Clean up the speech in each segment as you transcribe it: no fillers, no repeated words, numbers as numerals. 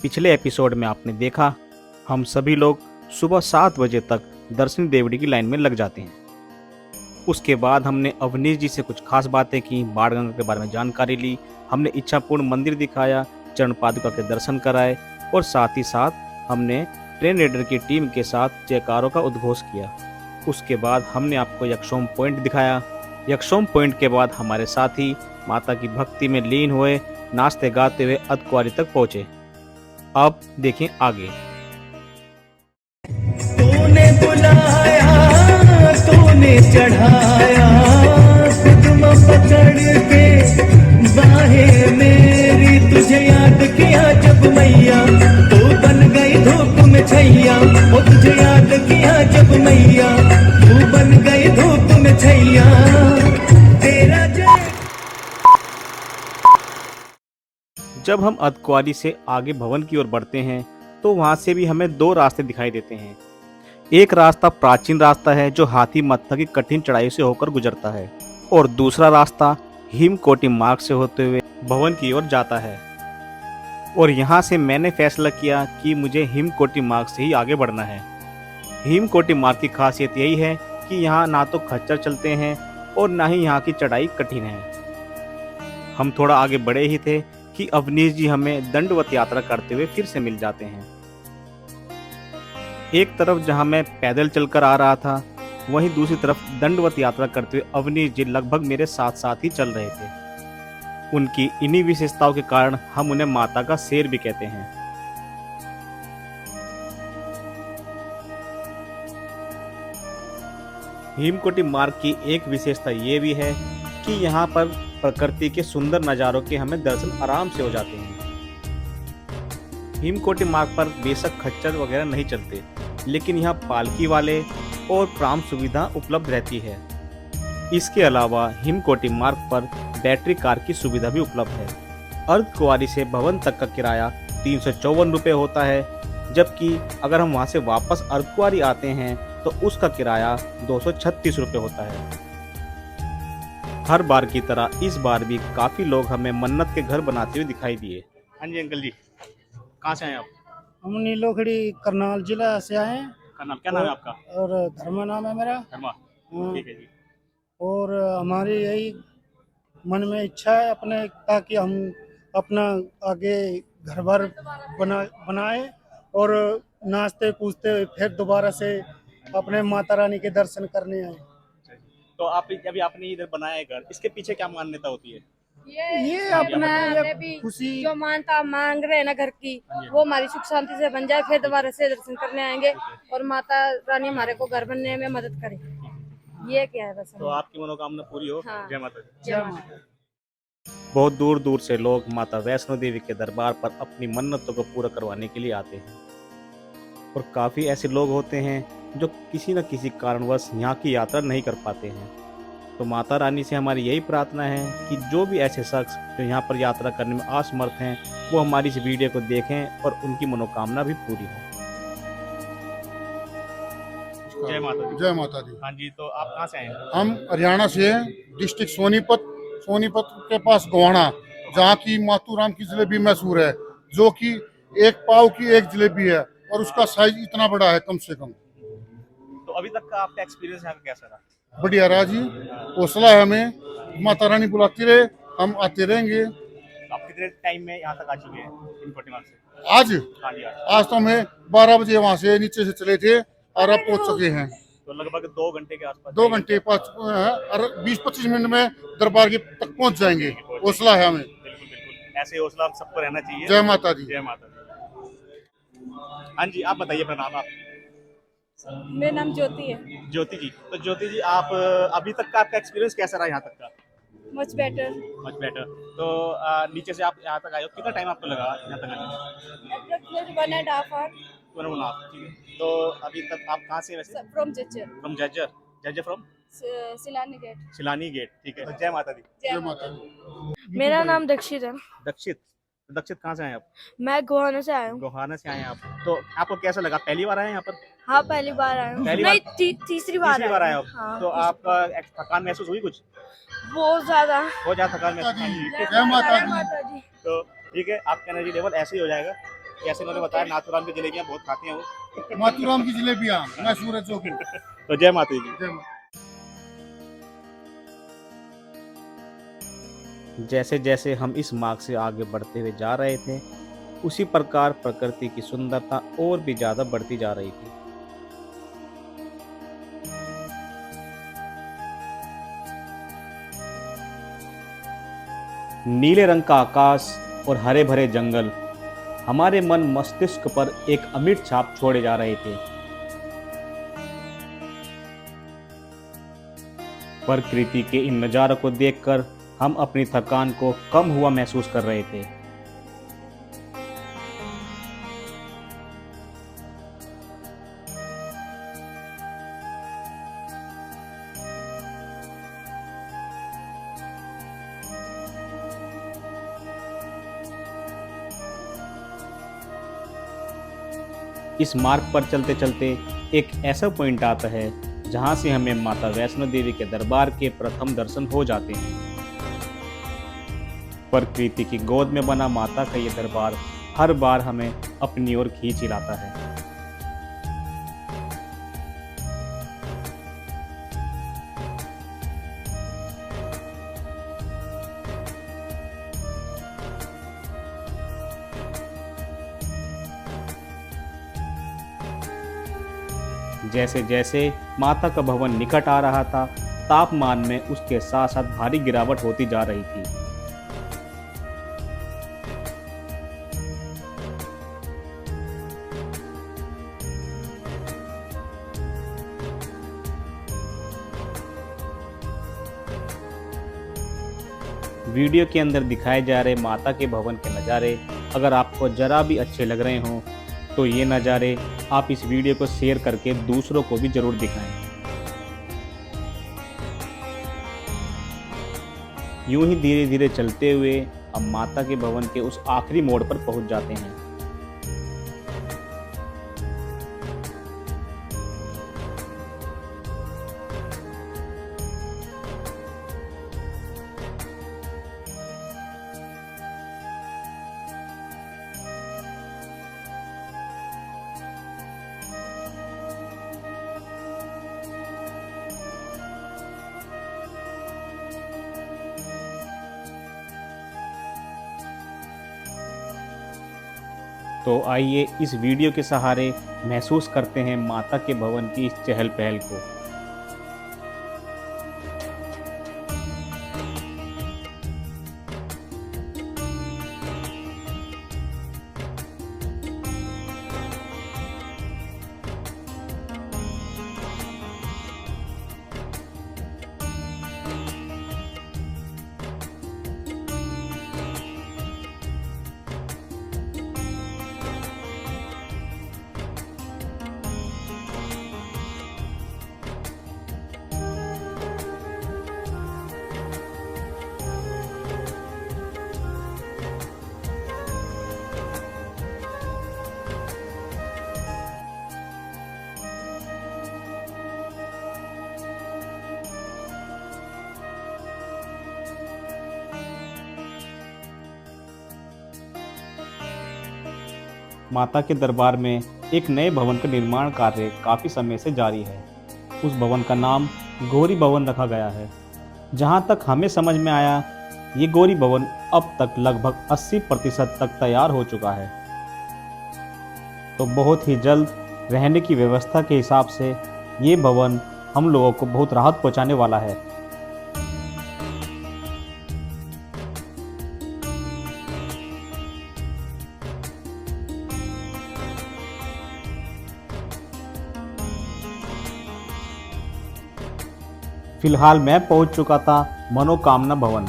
पिछले एपिसोड में आपने देखा, हम सभी लोग सुबह 7 बजे तक दर्शनी देवड़ी की लाइन में लग जाते हैं। उसके बाद हमने अवनीश जी से कुछ खास बातें की, बाणगंगा के बारे में जानकारी ली, हमने इच्छापूर्ण मंदिर दिखाया, चरण पादुका के दर्शन कराए और साथ ही साथ हमने ट्रेन रेडर की टीम के साथ जयकारों का उद्घोष किया। उसके बाद हमने आपको यक्षोम पॉइंट दिखाया। यक्षोम पॉइंट के बाद हमारे साथी माता की भक्ति में लीन हुए, नाचते गाते हुए अर्धकुंवारी तक पहुंचे। अब देखें आगे। तूने बुलाया, तूने चढ़ाया कदम पकड़ के बाहें मेरी, तुझे याद किया जब मैया तू बन गई धूप में छैया। ओ तुझे याद किया जब मैया तू बन गई धूप में छैया। तेरा जय। जब हम अर्धकुंवारी से आगे भवन की ओर बढ़ते हैं तो वहां से भी हमें दो रास्ते दिखाई देते हैं। एक रास्ता प्राचीन रास्ता है जो हाथी मत्था की कठिन चढ़ाई से होकर गुजरता है और दूसरा रास्ता हिमकोटि मार्ग से होते हुए भवन की ओर जाता है। और यहाँ से मैंने फैसला किया कि मुझे हिमकोटि मार्ग से ही आगे बढ़ना है। हिमकोटि मार्ग की खासियत यही है कि यहाँ ना तो खच्चर चलते हैं और ना ही यहाँ की चढ़ाई कठिन है। हम थोड़ा आगे बढ़े ही थे कि अवनीश जी हमें दंडवत यात्रा करते हुए फिर से मिल जाते हैं। एक तरफ जहां मैं पैदल चलकर आ रहा था, वहीं दूसरी तरफ दंडवत यात्रा करते हुए अवनीश जी लगभग मेरे साथ साथ ही चल रहे थे। उनकी इन्हीं विशेषताओं के कारण हम उन्हें माता का शेर भी कहते हैं। हिमकोटि मार्ग की एक विशेषता ये भी है कि यहाँ पर प्रकृति के सुंदर नज़ारों के हमें दर्शन आराम से हो जाते हैं। हिमकोटि मार्ग पर बेशक खच्चर वगैरह नहीं चलते, लेकिन यहाँ पालकी वाले और प्राम सुविधा उपलब्ध रहती है। इसके अलावा हिमकोटि मार्ग पर बैटरी कार की सुविधा भी उपलब्ध है। अर्धकुंवारी से भवन तक का किराया 354 रुपये होता है, जबकि अगर हम वहाँ से वापस अर्धकुंवारी आते हैं तो उसका किराया 236 रुपये होता है। हर बार की तरह इस बार भी काफ़ी लोग हमें मन्नत के घर बनाते हुए दिखाई दिए। हाँ जी अंकल जी, कहाँ से आए आप? हम नीलोखड़ी करनाल जिला से आए हैं। करनाल, क्या नाम है आपका? और धर्मा नाम है मेरा। धर्मा, हाँ, ठीक है जी। और हमारी यही मन में इच्छा है अपने, ताकि हम अपना आगे घर बार बनाए और नाचते कूदते फिर दोबारा से अपने माता रानी के दर्शन करने आए। तो आप अभी आपने इधर बनाया है घर, इसके पीछे क्या मान्यता होती है? ये अपना हमने भी खुशी जो मानता मांग रहे हैं ना घर की, वो हमारी सुख शांति से बन जाए, फिर दोबारा से दर्शन करने आएंगे और माता रानी हमारे को घर बनने में मदद करे। ये क्या है बस। तो आपकी मनोकामना पूरी हो। हाँ। जय माता दी। जय माता। बहुत दूर दूर से लोग माता वैष्णो देवी के दरबार पर अपनी मन्नतों को पूरा करवाने के लिए आते हैं और काफ़ी ऐसे लोग होते हैं जो किसी न किसी कारणवश यहाँ की यात्रा नहीं कर पाते हैं। तो माता रानी से हमारी यही प्रार्थना है कि जो भी ऐसे शख्स जो यहाँ पर यात्रा करने में असमर्थ हैं, वो हमारी इस वीडियो को देखें और उनकी मनोकामना भी पूरी हो। जय माता दी। जय माता दी। हाँ जी, तो आप कहाँ से आए हैं? हम हरियाणा से हैं, डिस्ट्रिक्ट सोनीपत के पास गोहाना, जहाँ की मातूराम की जलेबी मशहूर है, जो कि 1 पाव की एक जलेबी है और उसका साइज इतना बड़ा है कम से कम। तो अभी तक का आपका एक्सपीरियंस यहाँ का कैसा रहा? बढ़िया रहा जी, हौसला है हमें, माता रानी बुलाती रहे, हम आते रहेंगे। तो आप कितने टाइम में यहाँ तक आ चुके हैं हिमकोटि मार्ग से? आज हाँ जी, आज तो हमें 12 बजे वहाँ से नीचे से चले थे और अब पहुँच चुके हैं। तो लगभग 2 घंटे के आसपास। 2 घंटे 20-25 मिनट में दरबार के तक पहुँच जाएंगे। हौसला है हमें। बिल्कुल बिल्कुल, ऐसे हौसला हम सबको रहना चाहिए। जय माता दी। जय माता दी। हाँ जी, आप बताइए अपना नाम। आप? मेरा नाम ज्योति है। ज्योति जी, तो ज्योति जी आप अभी तक का आपका एक्सपीरियंस कैसा रहा यहाँ तक का? Much better. Much better. तो नीचे से आप यहाँ तक आए हो, कितना टाइम आपको लगा यहाँ तक आने में? 1.5 hour 1.5 ठीक है। तो अभी तक आप कहाँ से वैसे? From Jhajjar. From Jhajjar. Jhajjar from Silani gate. Shilani gate, ठीक है। तो जय माता दी। जय माता दी। मेरा नाम दक्षित है। दक्षित, दक्षित कहाँ से आए आप? मैं गोहाना से आया हूँ। गोहाना से आए हैं आप। तो आपको कैसा लगा, पहली बार आए हैं यहाँ पर? हाँ, पहली बार आया हूँ। पहली नहीं, बार? तीसरी बार तीसरी बार आए आया आप। हूँ। हाँ, तो आपका थकान महसूस हुई कुछ? बहुत ज्यादा। बहुत ज्यादा थकान महसूस हुई। जय माता दी। माता दी। तो ठीक है, आपका एनर्जी लेवल ऐसे ही हो जाएगा। जैसे उन्होंने बताया नाथूराम की जलेबियाँ बहुत खाते हैं वो। माथुराम की जलेबियाँ मशहूर है चौक। तो जय माता दी की। जय माता। जैसे जैसे हम इस मार्ग से आगे बढ़ते हुए जा रहे थे, उसी प्रकार प्रकृति की सुंदरता और भी ज्यादा बढ़ती जा रही थी। नीले रंग का आकाश और हरे भरे जंगल हमारे मन मस्तिष्क पर एक अमिट छाप छोड़े जा रहे थे। प्रकृति के इन नज़ारों को देखकर हम अपनी थकान को कम हुआ महसूस कर रहे थे। इस मार्ग पर चलते चलते एक ऐसा पॉइंट आता है जहां से हमें माता वैष्णो देवी के दरबार के प्रथम दर्शन हो जाते हैं। प्रकृति की गोद में बना माता का ये दरबार हर बार हमें अपनी ओर खींच लाता है। जैसे जैसे माता का भवन निकट आ रहा था, तापमान में उसके साथ साथ भारी गिरावट होती जा रही थी। वीडियो के अंदर दिखाए जा रहे माता के भवन के नज़ारे अगर आपको जरा भी अच्छे लग रहे हों तो ये नज़ारे आप इस वीडियो को शेयर करके दूसरों को भी जरूर दिखाएं। यूं ही धीरे धीरे चलते हुए हम माता के भवन के उस आखिरी मोड़ पर पहुंच जाते हैं। तो आइए इस वीडियो के सहारे महसूस करते हैं माता के भवन की इस चहल पहल को। माता के दरबार में एक नए भवन का निर्माण कार्य काफ़ी समय से जारी है। उस भवन का नाम गौरी भवन रखा गया है। जहाँ तक हमें समझ में आया, ये गौरी भवन अब तक लगभग 80% तक तैयार हो चुका है। तो बहुत ही जल्द रहने की व्यवस्था के हिसाब से ये भवन हम लोगों को बहुत राहत पहुँचाने वाला है। फिलहाल मैं पहुंच चुका था मनोकामना भवन।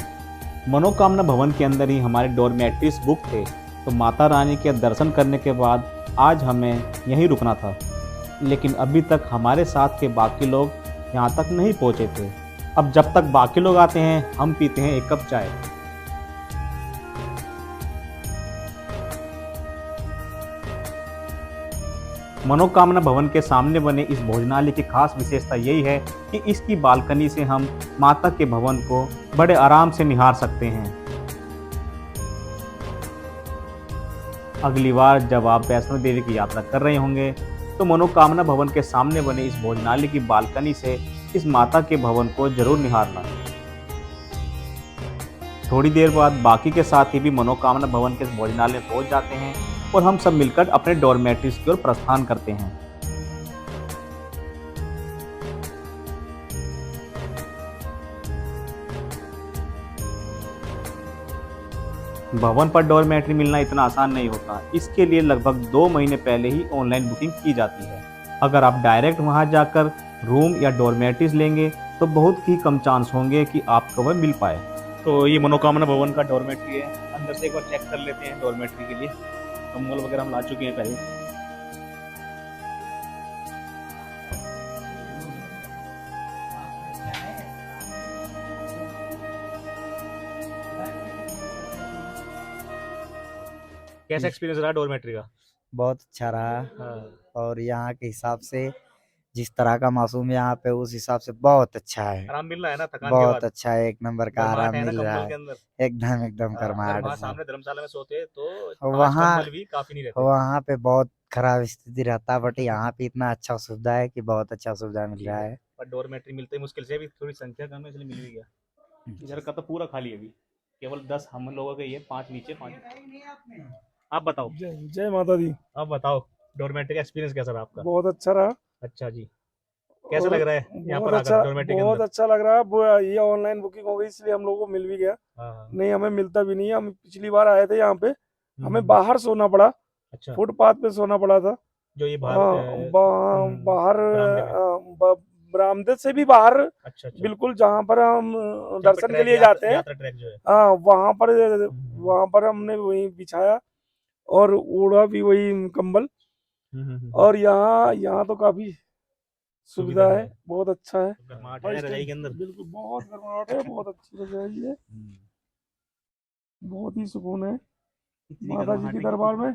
मनोकामना भवन के अंदर ही हमारे डॉर्मेट्रीज बुक थे, तो माता रानी के दर्शन करने के बाद आज हमें यहीं रुकना था। लेकिन अभी तक हमारे साथ के बाकी लोग यहाँ तक नहीं पहुँचे थे। अब जब तक बाकी लोग आते हैं, हम पीते हैं एक कप चाय। मनोकामना भवन के सामने बने इस भोजनालय की खास विशेषता यही है कि इसकी बालकनी से हम माता के भवन को बड़े आराम से निहार सकते हैं। अगली बार जब आप वैष्णो देवी की यात्रा कर रहे होंगे तो मनोकामना भवन के सामने बने इस भोजनालय की बालकनी से इस माता के भवन को जरूर निहारना। थोड़ी देर बाद बाकी के साथी भी मनोकामना भवन के भोजनालय में पहुंच जाते हैं और हम सब मिलकर अपने डॉर्मेट्रीज की ओर प्रस्थान करते हैं। भवन पर डॉर्मेट्री मिलना इतना आसान नहीं होता। इसके लिए लगभग 2 महीने पहले ही ऑनलाइन बुकिंग की जाती है। अगर आप डायरेक्ट वहां जाकर रूम या डॉर्मेट्रीज लेंगे तो बहुत ही कम चांस होंगे कि आपको वह मिल पाए। तो ये मनोकामना भवन का डॉर्मेट्री है। अंदर से एक बार चेक कर लेते हैं डॉर्मेट्री के लिए। कंबल वगैरह हम ला चुके हैं पहले। कैसा एक्सपीरियंस रहा डॉर्मेट्री का? बहुत अच्छा रहा। हाँ। और यहाँ के हिसाब से जिस तरह का मौसम यहाँ पे उस हिसाब से बहुत अच्छा है। आराम मिल रहा है ना थकान के बहुत बाद? अच्छा है, एक नंबर का गर्माहट आराम है ना मिल रहा कंबल के है। अंदर? एकदम अगर गर्माहट वहाँ से। सामने धर्मशाला में सोते तो वहाँ- कंबल भी काफी नहीं रहते। वहाँ पे बहुत खराब स्थिति रहता, बट यहाँ पे इतना अच्छा सुविधा है कि बहुत अच्छा सुविधा मिल रहा है। पर डॉर्मेट्री मिलते ही मुश्किल से भी थोड़ी संख्या कम है इसलिए मिल भी गया। इधर का तो पूरा खाली है अभी। केवल 10 हम लोगों के, ये 5 नीचे 5। आप बताओ। जय माता दी। आप बताओ डॉर्मेट्री का एक्सपीरियंस कैसा रहा आपका? बहुत अच्छा रहा। अच्छा जी। कैसा और लग रहा है यहाँ बहुत पर अच्छा, आकर डॉर्मेट्री के बहुत अंदर? अच्छा लग रहा है। ये ऑनलाइन बुकिंग हो गई इसलिए हम लोगों को मिल भी गया। हाँ। नहीं हमें मिलता भी नहीं है। हम पिछली बार आए थे यहाँ पे, हमें हम्म। बाहर सोना पड़ा, अच्छा। फुटपाथ पे सोना पड़ा था। जो ये हाँ, बाहर बाहर बरामदे में। बरामदे से भी बाहर, अच्छा अच्छा। बिल्कुल जहाँ पर हम जहाँ पे दर्शन के ट्रैक लिए जाते हैं, यात्रा ट्रैक जो है। हाँ वहाँ पर हमने वही बिछाया और ओढ़ा भी वही कंबल। और यहाँ यहाँ तो काफी सुविधा है, बहुत अच्छा है। गर्माहट है रजाई के अंदर? बिल्कुल बहुत गर्माहट है, बहुत अच्छी रजाई है, बहुत ही सुकून है। माता जी के दरबार में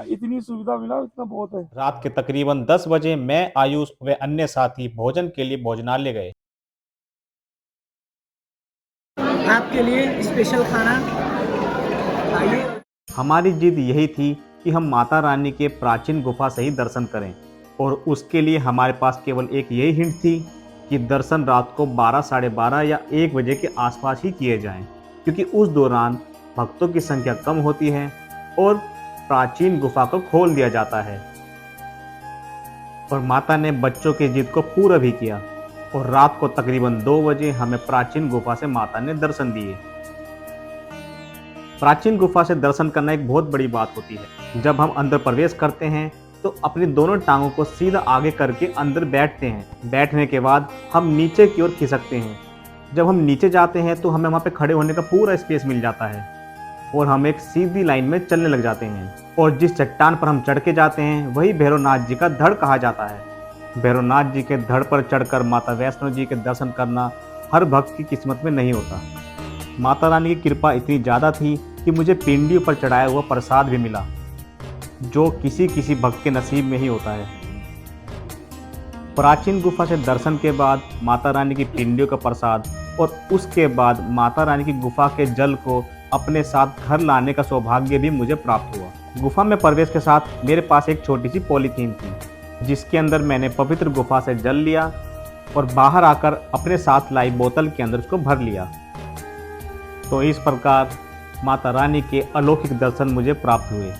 इतनी सुविधा मिला, इतना बहुत है। रात के तकरीबन 10 बजे मैं, आयुष व अन्य साथी भोजन के लिए भोजनालय गए। आपके लिए स्पेशल खाना आइए। हमारी जिद यही थी कि हम माता रानी के प्राचीन गुफा से ही दर्शन करें और उसके लिए हमारे पास केवल एक यही हिंट थी कि दर्शन रात को 12, साढ़े 12 या 1 बजे के आसपास ही किए जाएं, क्योंकि उस दौरान भक्तों की संख्या कम होती है और प्राचीन गुफा को खोल दिया जाता है। और माता ने बच्चों की जिद को पूरा भी किया और रात को तकरीबन 2 बजे हमें प्राचीन गुफा से माता ने दर्शन दिए। प्राचीन गुफा से दर्शन करना एक बहुत बड़ी बात होती है। जब हम अंदर प्रवेश करते हैं तो अपनी दोनों टांगों को सीधा आगे करके अंदर बैठते हैं। बैठने के बाद हम नीचे की ओर खिसकते हैं। जब हम नीचे जाते हैं तो हमें वहाँ पे खड़े होने का पूरा स्पेस मिल जाता है और हम एक सीधी लाइन में चलने लग जाते हैं। और जिस चट्टान पर हम चढ़ के जाते हैं वही भैरवनाथ जी का धड़ कहा जाता है। भैरवनाथ जी के धड़ पर चढ़कर माता वैष्णो जी के दर्शन करना हर भक्त की किस्मत में नहीं होता। माता रानी की कृपा इतनी ज़्यादा थी कि मुझे पिंडी पर चढ़ाया हुआ प्रसाद भी मिला, जो किसी किसी भक्त के नसीब में ही होता है। प्राचीन गुफा से दर्शन के बाद माता रानी की पिंडियों का प्रसाद और उसके बाद माता रानी की गुफा के जल को अपने साथ घर लाने का सौभाग्य भी मुझे प्राप्त हुआ। गुफा में प्रवेश के साथ मेरे पास एक छोटी सी पॉलीथीन थी, जिसके अंदर मैंने पवित्र गुफा से जल लिया और बाहर आकर अपने साथ लाई बोतल के अंदर उसको भर लिया। तो इस प्रकार माता रानी के अलौकिक दर्शन मुझे प्राप्त हुए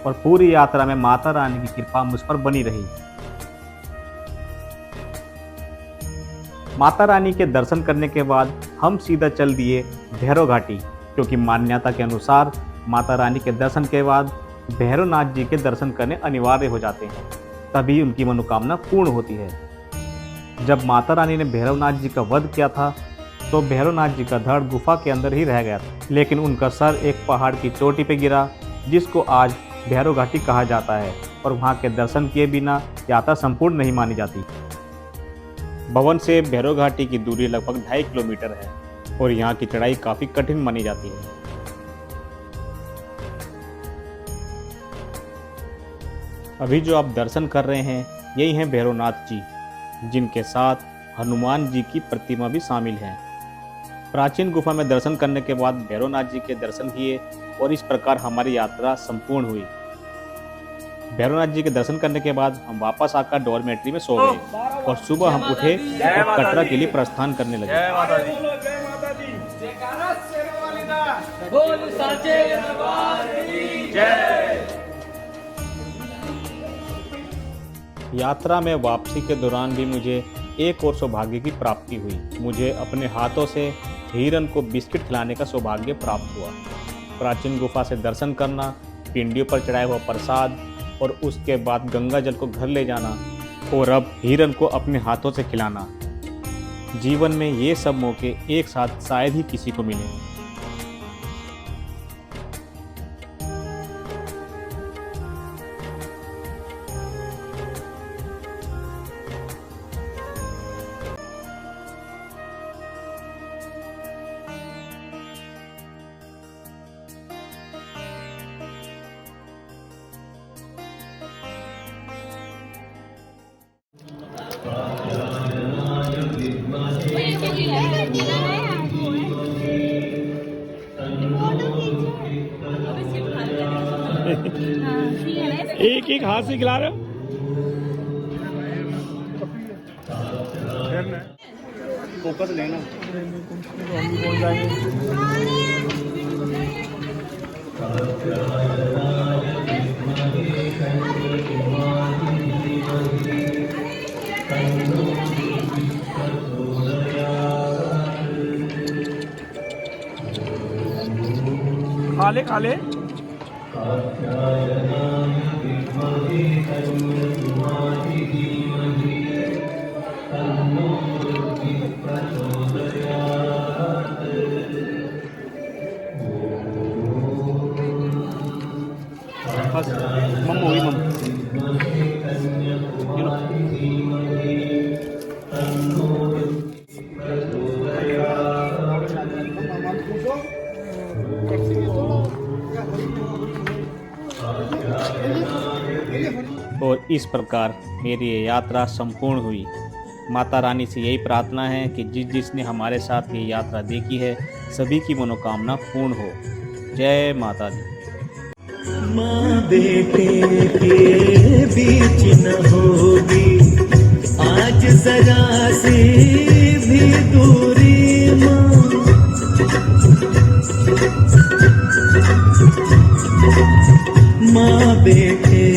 और पूरी यात्रा में माता रानी की कृपा मुझ पर बनी रही। माता रानी के दर्शन करने के बाद हम सीधा चल दिए भैरव घाटी, क्योंकि मान्यता के अनुसार माता रानी के दर्शन के बाद भैरवनाथ जी के दर्शन करने अनिवार्य हो जाते हैं, तभी उनकी मनोकामना पूर्ण होती है। जब माता रानी ने भैरवनाथ जी का वध किया था तो भैरवनाथ जी का धड़ गुफा के अंदर ही रह गया था, लेकिन उनका सर एक पहाड़ की चोटी पे गिरा, जिसको आज भैरव घाटी कहा जाता है और वहाँ के दर्शन किए बिना यात्रा संपूर्ण नहीं मानी जाती। भवन से भैरव घाटी की दूरी लगभग 2.5 किलोमीटर है और यहाँ की चढ़ाई काफी कठिन मानी जाती है। अभी जो आप दर्शन कर रहे हैं यही हैं भैरवनाथ जी, जिनके साथ हनुमान जी की प्रतिमा भी शामिल है। प्राचीन गुफा में दर्शन करने के बाद भैरवनाथ जी के दर्शन किए और इस प्रकार हमारी यात्रा संपूर्ण हुई। भैरवनाथ जी के दर्शन करने के बाद हम वापस आकर डॉर्मेट्री में सो गए और सुबह हम उठे और कटरा के लिए प्रस्थान करने लगे। यात्रा में वापसी के दौरान भी मुझे एक और सौभाग्य की प्राप्ति हुई। मुझे अपने हाथों से हिरन को बिस्किट खिलाने का सौभाग्य प्राप्त हुआ। प्राचीन गुफा से दर्शन करना, पिंडियों पर चढ़ाया हुआ प्रसाद और उसके बाद गंगा जल को घर ले जाना और अब हिरन को अपने हाथों से खिलाना। जीवन में ये सब मौके एक साथ शायद ही किसी को मिले। एक एक हाथ से खिला रहे हो। फोकस लेना। खा ले बस मम हो गई मम। और इस प्रकार मेरी ये यात्रा संपूर्ण हुई। माता रानी से यही प्रार्थना है कि जिसने हमारे साथ ये यात्रा देखी है सभी की मनोकामना पूर्ण हो। जय माता दी। माँ बेटे के बीच न होगी आज जरा सी भी दूरी माँ बेटे